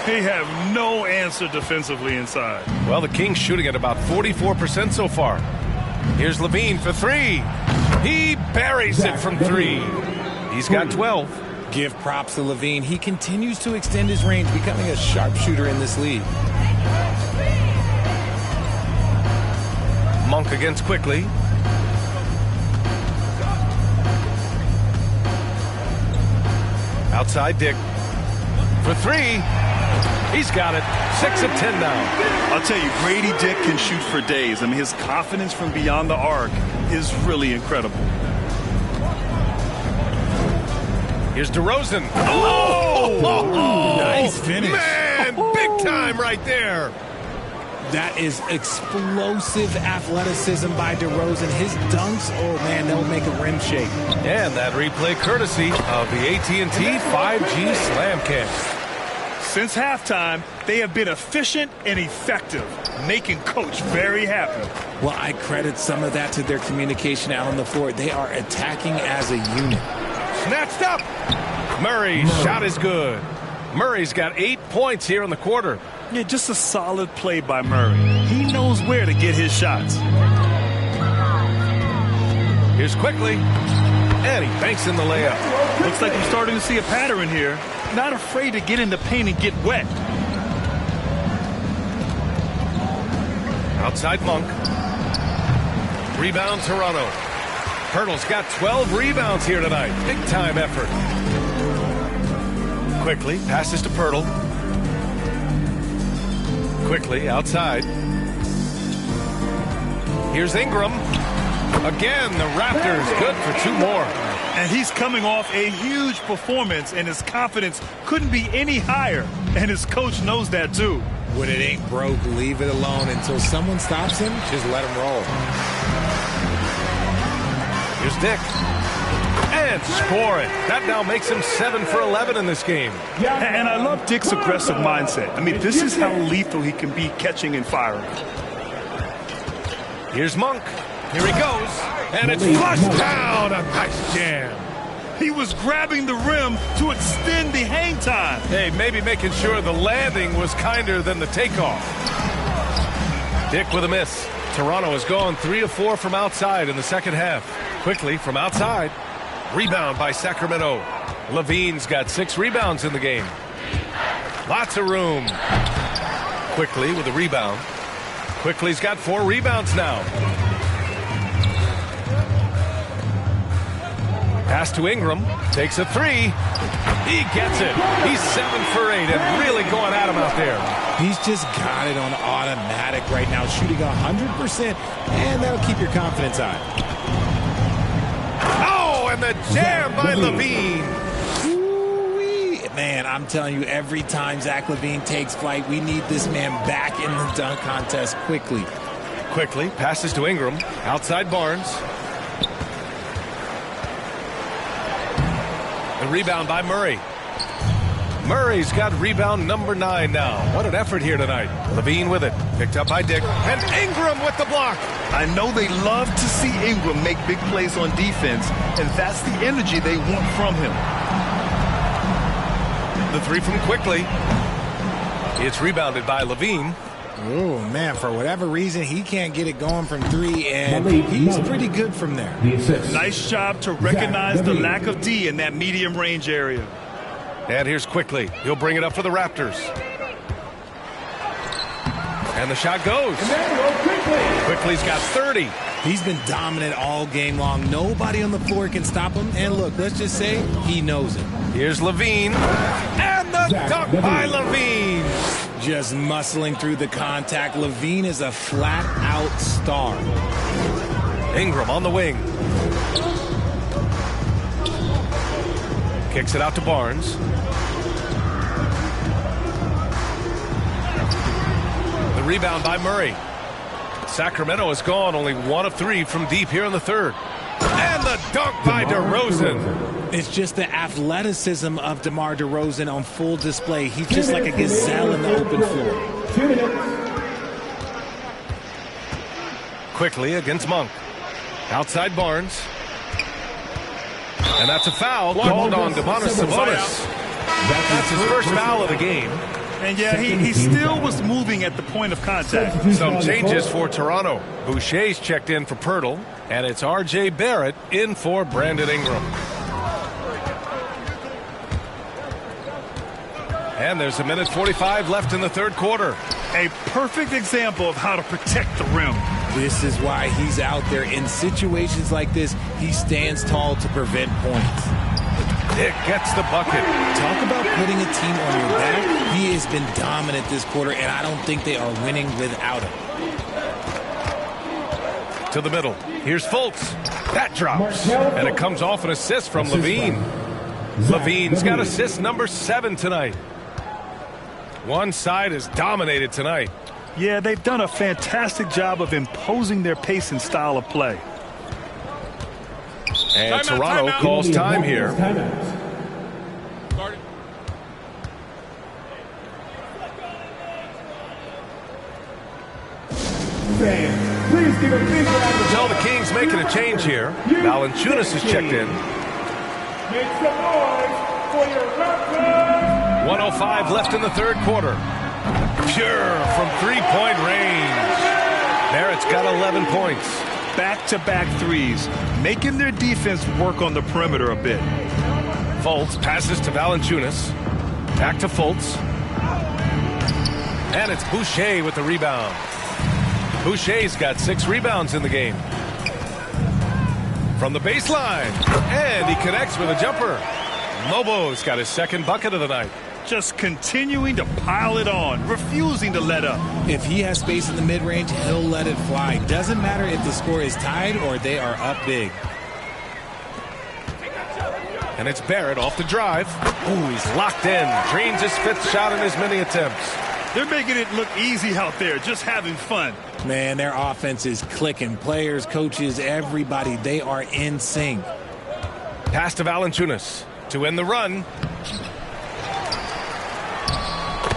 C: They have no answer defensively inside.
A: Well, the Kings shooting at about 44% so far. Here's Levine for three. He buries it from three. He's got 12.
B: Give props to Levine. He continues to extend his range, becoming a sharpshooter in this league.
A: Monk against quickly. Outside Dick for three. He's got it. 6 of 10 now.
C: I'll tell you, Grady Dick can shoot for days. I mean, his confidence from beyond the arc is really incredible.
A: Here's DeRozan. Oh!
B: Nice finish.
A: Man, big time right there.
B: That is explosive athleticism by DeRozan. His dunks, oh man, they'll make a rim shake.
A: And that replay courtesy of the AT&T 5G Slamcast.
C: Since halftime, they have been efficient and effective, making Coach very happy.
B: Well, I credit some of that to their communication out on the floor. They are attacking as a unit.
A: Snatched up. Murray's shot is good. Murray's got 8 points here in the quarter.
C: Yeah, just a solid play by Murray. He knows where to get his shots.
A: Here's quickly. And he banks in the layup.
C: Looks like we're starting to see a pattern here. Not afraid to get in the paint and get wet.
A: Outside Monk. Rebound Toronto. Pirtle's got 12 rebounds here tonight. Big time effort. Quickly passes to Pirtle. Quickly outside. Here's Ingram. Again, the Raptors good for 2 more.
C: And he's coming off a huge performance, and his confidence couldn't be any higher. And his coach knows that, too.
B: When it ain't broke, leave it alone. Until someone stops him, just let him roll.
A: Here's Dick. And score it. That now makes him 7 for 11 in this game.
C: And I love Dick's aggressive mindset. I mean, this is how lethal he can be catching and firing.
A: Here's Monk. Here he goes. And it's flushed down. A nice jam.
C: He was grabbing the rim to extend the hang time.
A: Hey, maybe making sure the landing was kinder than the takeoff. Dick with a miss. Toronto has gone 3 of 4 from outside in the second half. Quickly from outside. Rebound by Sacramento. Levine's got 6 rebounds in the game. Lots of room. Quickly with a rebound. Quickly's got 4 rebounds now. Pass to Ingram. Takes a 3. He gets it. He's 7 for 8 and really going at him out there.
B: He's just got it on automatic right now, shooting 100%, and that'll keep your confidence high.
A: Oh, and the jam by Levine.
B: Ooh-wee. Man, I'm telling you, every time Zach Levine takes flight, we need this man back in the dunk contest quickly.
A: Quickly passes to Ingram. Outside Barnes. The rebound by Murray. Murray's got rebound number 9 now. What an effort here tonight. Levine with it. Picked up by Dick. And Ingram with the block.
C: I know they love to see Ingram make big plays on defense, and that's the energy they want from him.
A: The 3 from quickly. It's rebounded by Levine.
B: Oh, man, for whatever reason, he can't get it going from 3, and he's pretty good from there.
C: Nice job to recognize the lack of D in that medium range area.
A: And here's quickly. He'll bring it up for the Raptors. And the shot goes. Quickly's got 30.
B: He's been dominant all game long. Nobody on the floor can stop him. And look, let's just say he knows it.
A: Here's Levine. And the dunk by Levine.
B: Just muscling through the contact. Levine is a flat-out star.
A: Ingram on the wing. Kicks it out to Barnes. The rebound by Murray. Sacramento has gone only 1 of 3 from deep here in the third. And the dunk by DeRozan.
B: It's just the athleticism of DeMar DeRozan on full display. He's just like a gazelle in the open floor.
F: 2 minutes.
A: Quickly against Monk. Outside Barnes. And that's a foul called on Domantas Sabonis. That's his first foul of the game.
C: And yeah, he still was moving at the point of contact.
A: Some changes for Toronto. Boucher's checked in for Pirtle, and it's R.J. Barrett in for Brandon Ingram. And there's 1:45 left in the third quarter.
C: A perfect example of how to protect the rim.
B: This is why he's out there in situations like this. He stands tall to prevent points.
A: Dick gets the bucket.
B: Talk about putting a team on your back. He has been dominant this quarter, and I don't think they are winning without him.
A: To the middle. Here's Fultz. That drops. And it comes off an assist from Levine. Levine's got assist number 7 tonight. One side is dominated tonight.
C: Yeah, they've done a fantastic job of imposing their pace and style of play.
A: And Toronto calls time here.
F: Please give a big round of
A: So the Kings making a change here. Valanciunas is checked in.
F: Make some noise for your Raptors.
A: 1:05 left in the third quarter. Pure from three-point range. Barrett's got 11 points.
C: Back-to-back threes, making their defense work on the perimeter a bit.
A: Fultz passes to Valanciunas. Back to Fultz. And it's Boucher with the rebound. Boucher's got 6 rebounds in the game. From the baseline. And he connects with a jumper. Lobo's got his second bucket of the night.
C: Just continuing to pile it on, refusing to let up.
B: If he has space in the mid-range, he'll let it fly. Doesn't matter if the score is tied or they are up big.
A: And it's Barrett off the drive. Ooh, he's locked in. Drains his 5th shot in as many attempts.
C: They're making it look easy out there, just having fun.
B: Man, their offense is clicking. Players, coaches, everybody, they are in sync.
A: Pass to Valanciunas to end the run.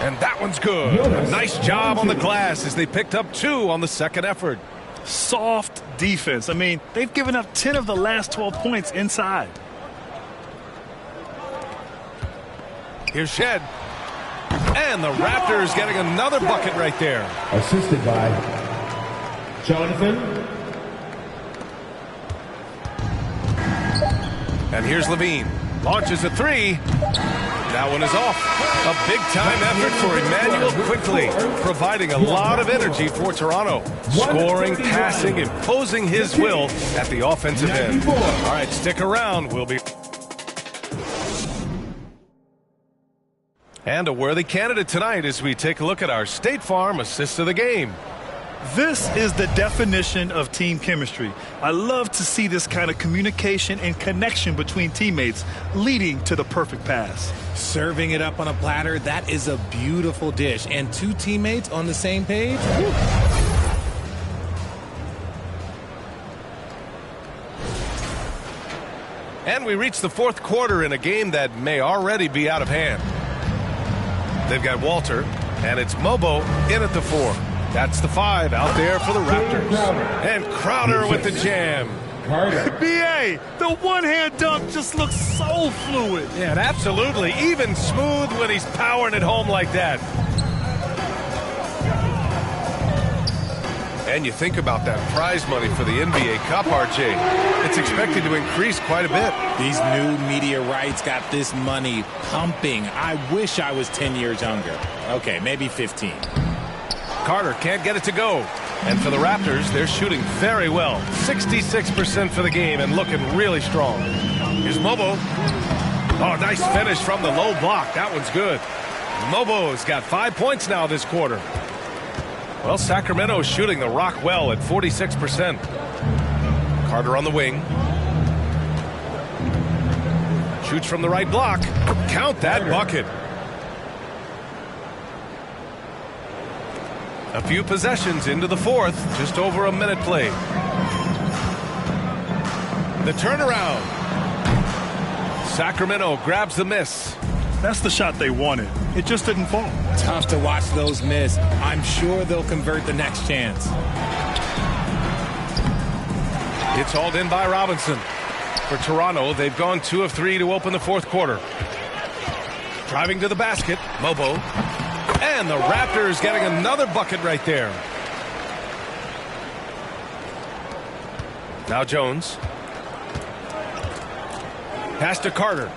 A: And that one's good. A nice job on the glass as they picked up 2 on the second effort.
C: Soft defense. I mean, they've given up 10 of the last 12 points inside.
A: Here's Shed. And the Raptors getting another bucket right there.
F: Assisted by Jonathan.
A: And here's Levine. Launches a 3. That one is off. A big-time effort for Emmanuel Quickly, providing a lot of energy for Toronto. Scoring, passing, imposing his will at the offensive end. All right, stick around. We'll be... And a worthy candidate tonight as we take a look at our State Farm assist of the game.
C: This is the definition of team chemistry. I love to see this kind of communication and connection between teammates leading to the perfect pass.
B: Serving it up on a platter, that is a beautiful dish. And 2 teammates on the same page? Woo.
A: And we reach the 4th quarter in a game that may already be out of hand. They've got Walter, and it's Mobo in at the 4. That's the 5 out there for the Raptors. And Crowder with the jam.
C: B.A., the one-hand dunk just looks so fluid.
A: Yeah, and absolutely. Even smooth when he's powering it home like that. And you think about that prize money for the NBA Cup, RJ. It's expected to increase quite a bit.
B: These new media rights got this money pumping. I wish I was 10 years younger. Okay, maybe 15.
A: Carter can't get it to go. And for the Raptors, they're shooting very well. 66% for the game and looking really strong. Here's Mobo. Oh, nice finish from the low block. That one's good. Mobo's got 5 points now this quarter. Well, Sacramento is shooting the rock well at 46%. Carter on the wing. Shoots from the right block. Count that bucket. A few possessions into the fourth. Just over a minute played. The turnaround. Sacramento grabs the miss.
C: That's the shot they wanted. It just didn't fall.
B: Tough to watch those miss. I'm sure they'll convert the next chance.
A: It's hauled in by Robinson. For Toronto, they've gone 2 of 3 to open the fourth quarter. Driving to the basket, Mobo. And the Raptors getting another bucket right there. Now Jones. Pass to Carter.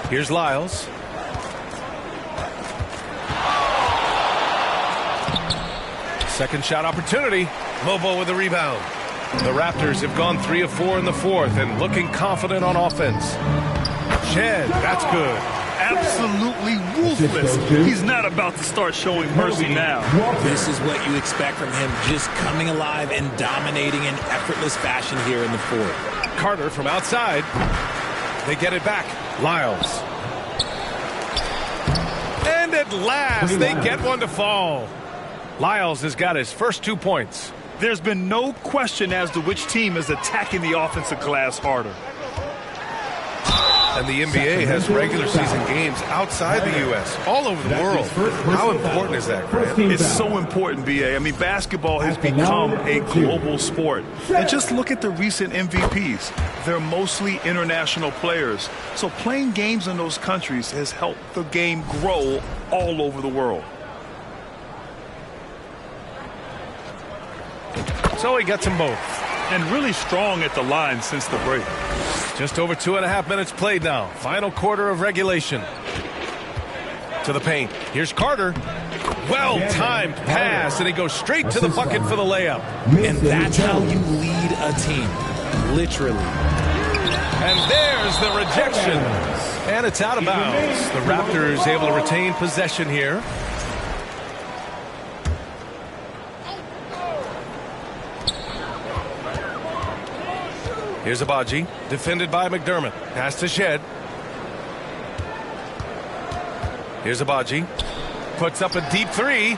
A: Here's Lyles. Second shot opportunity. Mobo with the rebound. The Raptors have gone 3 of 4 in the fourth and looking confident on offense. Shed, that's good.
C: Absolutely ruthless. He's not about to start showing mercy now.
B: This is what you expect from him, just coming alive and dominating in effortless fashion here in the fourth.
A: Carter from outside. They get it back. Lyles. And at last, they get one to fall. Lyles has got his first 2 points.
C: There's been no question as to which team is attacking the offensive glass harder.
A: And the NBA has regular season games outside the U.S., all over the world. How important is that, Grant?
C: It's so important, B.A. I mean, basketball has become a global sport. And just look at the recent MVPs. They're mostly international players. So playing games in those countries has helped the game grow all over the world.
A: So he gets them both.
C: And really strong at the line since the break.
A: Just over 2.5 minutes played now. Final quarter of regulation. To the paint. Here's Carter. Well-timed pass, and he goes straight to the bucket for the layup.
B: And that's how you lead a team. Literally.
A: And there's the rejection. And it's out of bounds. The Raptors able to retain possession here. Here's Abaji, defended by McDermott. Pass to Shed. Here's Abaji. Puts up a deep three.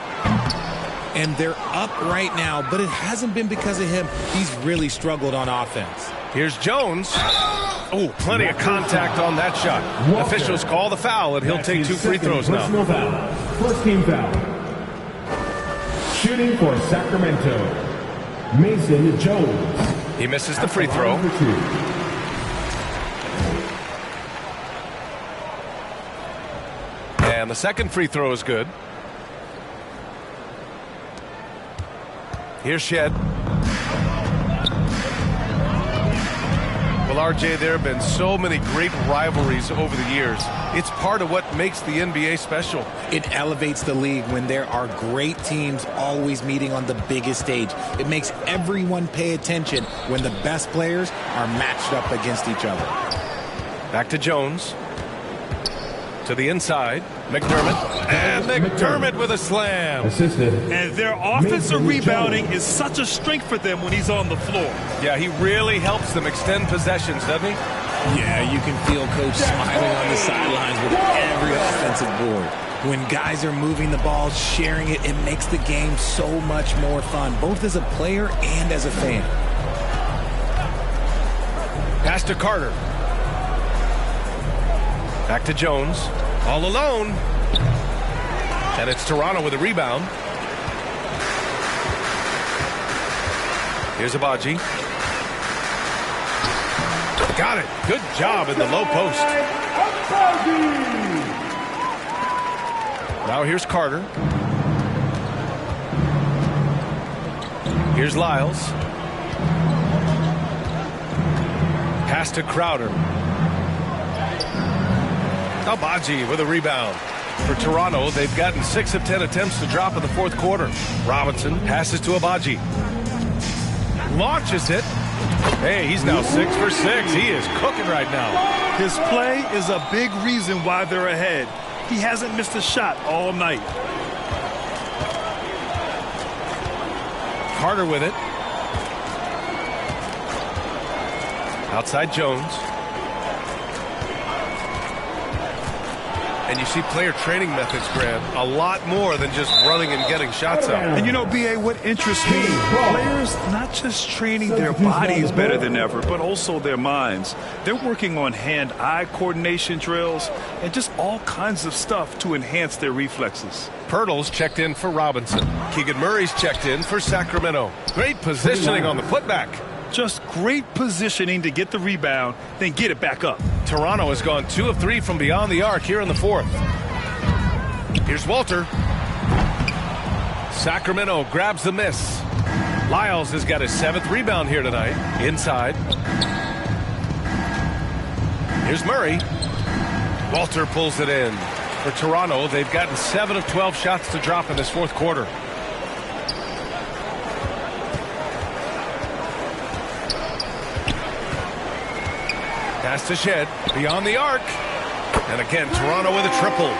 B: And they're up right now, but it hasn't been because of him. He's really struggled on offense.
A: Here's Jones. Oh, plenty of contact on that shot. Officials call the foul, and he'll take 2 free throws now.
F: First team foul. Shooting for Sacramento, Mason Jones.
A: He misses the free throw. And the second free throw is good. Here's Shed. Well, RJ, there have been so many great rivalries over the years. It's part of what makes the NBA special.
B: It elevates the league when there are great teams always meeting on the biggest stage. It makes everyone pay attention when the best players are matched up against each other.
A: Back to Jones. To the inside. McDermott. And McDermott with a slam.
C: And their offensive rebounding is such a strength for them when he's on the floor.
A: Yeah, he really helps them extend possessions, doesn't he?
B: Yeah, you can feel Coach smiling on the sidelines with every offensive board. When guys are moving the ball, sharing it, it makes the game so much more fun, both as a player and as a fan.
A: Pass to Carter. Back to Jones. All alone. And it's Toronto with a rebound. Here's Abaji. Got it. Good job in the low post. Now here's Carter. Here's Lyles. Pass to Crowder. Abaji with a rebound. For Toronto, they've gotten 6 of 10 attempts to drop in the fourth quarter. Robinson passes to Abaji. Launches it. Hey, he's now 6 for 6. He is cooking right now.
C: His play is a big reason why they're ahead. He hasn't missed a shot all night.
A: Carter with it. Outside Jones. And you see player training methods, Grant, a lot more than just running and getting shots up.
C: And you know, B.A., what interests me, players not just training their bodies better than ever, but also their minds. They're working on hand-eye coordination drills and just all kinds of stuff to enhance their reflexes.
A: Pirtle's checked in for Robinson. Keegan Murray's checked in for Sacramento. Great positioning on the putback.
C: Just great positioning to get the rebound, then get it back up.
A: Toronto has gone 2 of 3 from beyond the arc here in the fourth. Here's Walter. Sacramento grabs the miss. Lyles has got his 7th rebound here tonight. Inside. Here's Murray. Walter pulls it in. For Toronto, they've gotten 7 of 12 shots to drop in this fourth quarter. Pass to Shed, beyond the arc. And again, Toronto with a triple.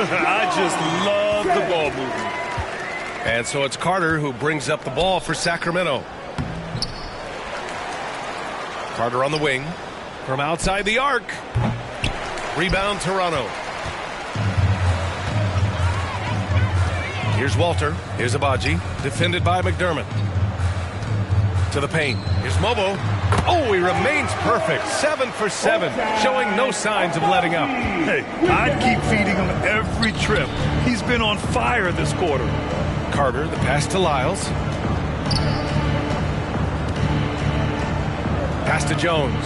C: I just love the ball movement.
A: And so it's Carter who brings up the ball for Sacramento. Carter on the wing. From outside the arc. Rebound, Toronto. Here's Walter. Here's Abaji. Defended by McDermott. To the paint. Here's Mobo. Oh, he remains perfect. 7 for 7, showing no signs of letting up.
C: Hey, I'd keep feeding him every trip. He's been on fire this quarter.
A: Carter, the pass to Lyles. Pass to Jones.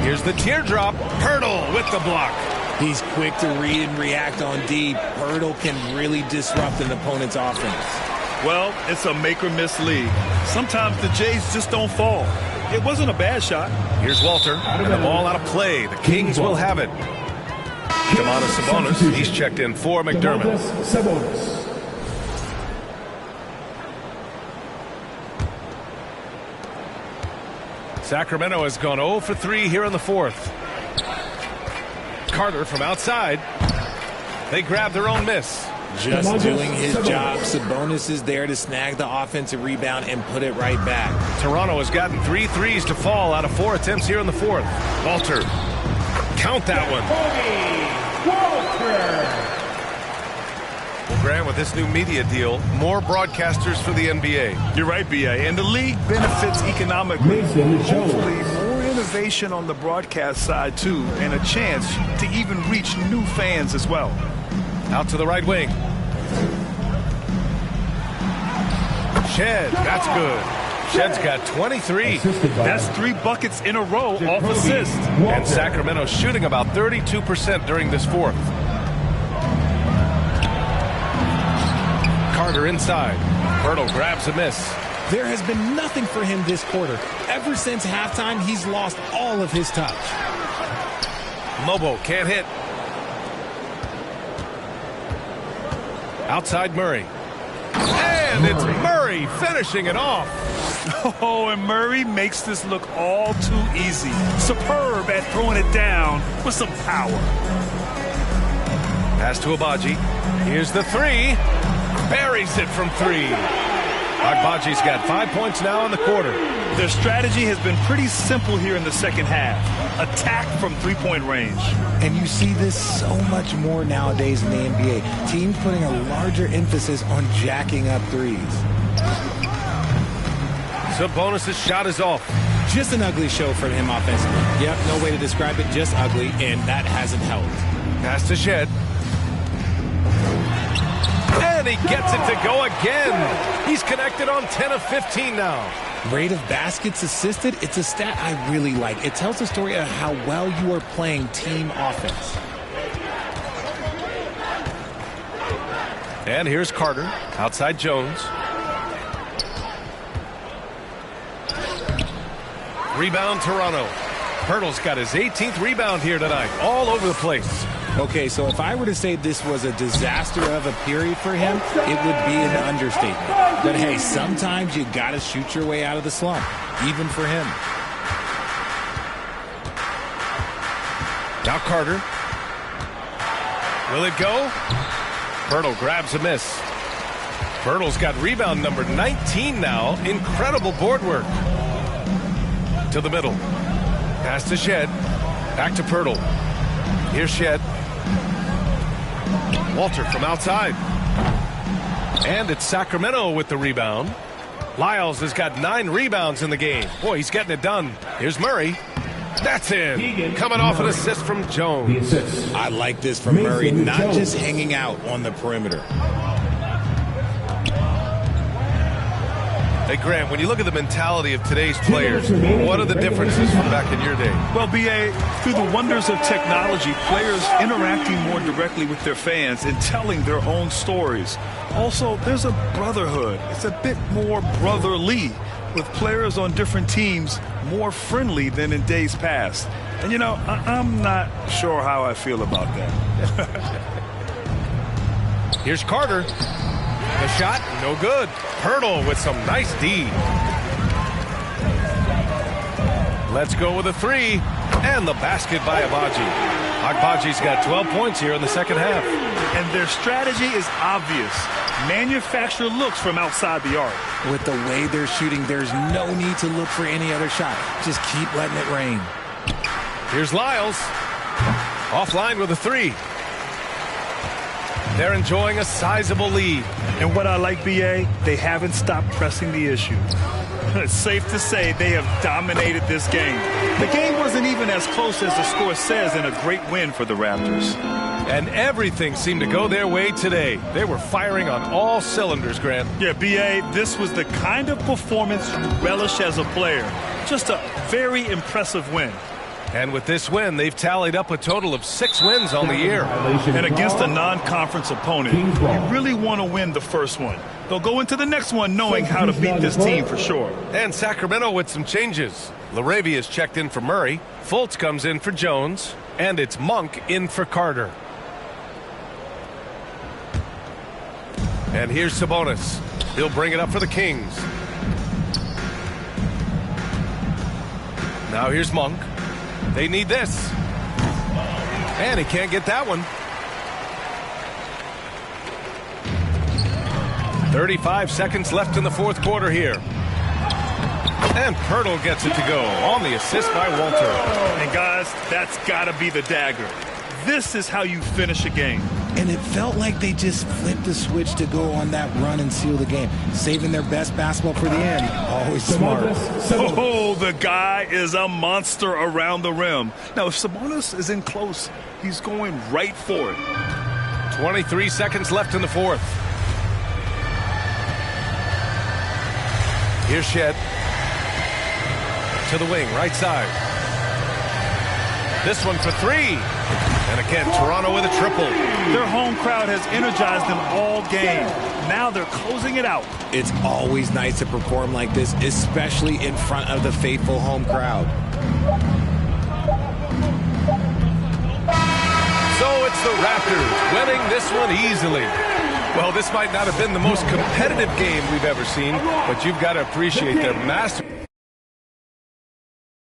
A: Here's the teardrop. Pirtle with the block.
B: He's quick to read and react on D. Pirtle can really disrupt an opponent's offense.
C: Well, it's a make-or-miss league. Sometimes the Jays just don't fall. It wasn't a bad shot.
A: Here's Walter, and the ball out of play. The Kings will have it. Domantas Sabonis, he's checked in for McDermott. Sacramento has gone 0 for 3 here in the fourth. Carter from outside. They grab their own miss.
B: Just doing his job. Sabonis is there to snag the offensive rebound and put it right back.
A: Toronto has gotten 3 threes to fall out of 4 attempts here in the fourth. Walter. Count that one. Well, Grant, with this new media deal, more broadcasters for the NBA.
C: You're right, B.A. And the league benefits economically. Hopefully, more innovation on the broadcast side, too, and a chance to even reach new fans as well.
A: Out to the right wing. Shed, that's good. Shed's got 23.
C: That's 3 buckets in a row off assist.
A: And Sacramento shooting about 32% during this fourth. Carter inside. Pirtle grabs a miss.
B: There has been nothing for him this quarter. Ever since halftime, he's lost all of his touch.
A: Mobo can't hit. Outside Murray. And it's Murray finishing it off.
C: Oh, and Murray makes this look all too easy. Superb at throwing it down with some power.
A: Pass to Abaji. Here's the 3. Buries it from 3. Agbaji's got 5 points now in the quarter.
C: Their strategy has been pretty simple here in the second half. Attack from 3-point range.
B: And you see this so much more nowadays in the NBA. Teams putting a larger emphasis on jacking up threes.
A: Sabonis' shot is off.
B: Just an ugly show from him offensively. Yep, no way to describe it, just ugly, and that hasn't helped.
A: Pass to Shed. And he gets it to go again. He's connected on 10 of 15 now.
B: Rate of baskets assisted, it's a stat I really like. It tells the story of how well you are playing team offense.
A: And here's Carter, outside Jones. Rebound, Toronto. Pirtle's got his 18th rebound here tonight, all over the place.
B: Okay, so if I were to say this was a disaster of a period for him, it would be an understatement. But hey, sometimes you got to shoot your way out of the slump, even for him.
A: Now Carter. Will it go? Pirtle grabs a miss. Pirtle's got rebound number 19 now. Incredible board work. To the middle. Pass to Shed. Back to Pirtle. Here's Shed. Walter from outside. And it's Sacramento with the rebound. Lyles has got 9 rebounds in the game. Boy, he's getting it done. Here's Murray. That's in. Coming off an assist from Jones.
B: I like this from Murray, not just hanging out on the perimeter.
A: Hey, Grant, when you look at the mentality of today's players, what are the differences from back in your day?
C: Well, B.A., through the wonders of technology, players interacting more directly with their fans and telling their own stories. Also, there's a brotherhood. It's a bit more brotherly, with players on different teams more friendly than in days past. And, you know, I'm not sure how I feel about that.
A: Here's Carter. The shot, no good. Pirtle with some nice D. Let's go with a 3. And the basket by Agbaji. Agbaji's got 12 points here in the second half.
C: And their strategy is obvious. Manufacture looks from outside the arc.
B: With the way they're shooting, there's no need to look for any other shot. Just keep letting it rain.
A: Here's Lyles. Offline with a 3. They're enjoying a sizable lead.
C: And what I like, B.A., they haven't stopped pressing the issue. It's safe to say they have dominated this game. The game wasn't even as close as the score says in a great win for the Raptors.
A: And everything seemed to go their way today. They were firing on all cylinders, Grant.
C: Yeah, B.A., this was the kind of performance you relish as a player. Just a very impressive win.
A: And with this win, they've tallied up a total of 6 wins on the year.
C: And against a non-conference opponent, you really want to win the first one. They'll go into the next one knowing how to beat this team for sure.
A: And Sacramento with some changes. Laravia's checked in for Murray. Fultz comes in for Jones. And it's Monk in for Carter. And here's Sabonis. He'll bring it up for the Kings. Now here's Monk. They need this. And he can't get that one. 35 seconds left in the fourth quarter here. And Pirtle gets it to go on the assist by Walter.
C: And guys, that's got to be the dagger. This is how you finish a game.
B: And it felt like they just flipped the switch to go on that run and seal the game, saving their best basketball for the end. Always smart.
C: Oh, the guy is a monster around the rim. Now, if Sabonis is in close, he's going right for it.
A: 23 seconds left in the fourth. Here's Shed. To the wing, right side. This one for 3. And again, Toronto with a triple.
C: Their home crowd has energized them all game. Now they're closing it out.
B: It's always nice to perform like this, especially in front of the faithful home crowd.
A: So it's the Raptors winning this one easily. Well, this might not have been the most competitive game we've ever seen, but you've got to appreciate their master.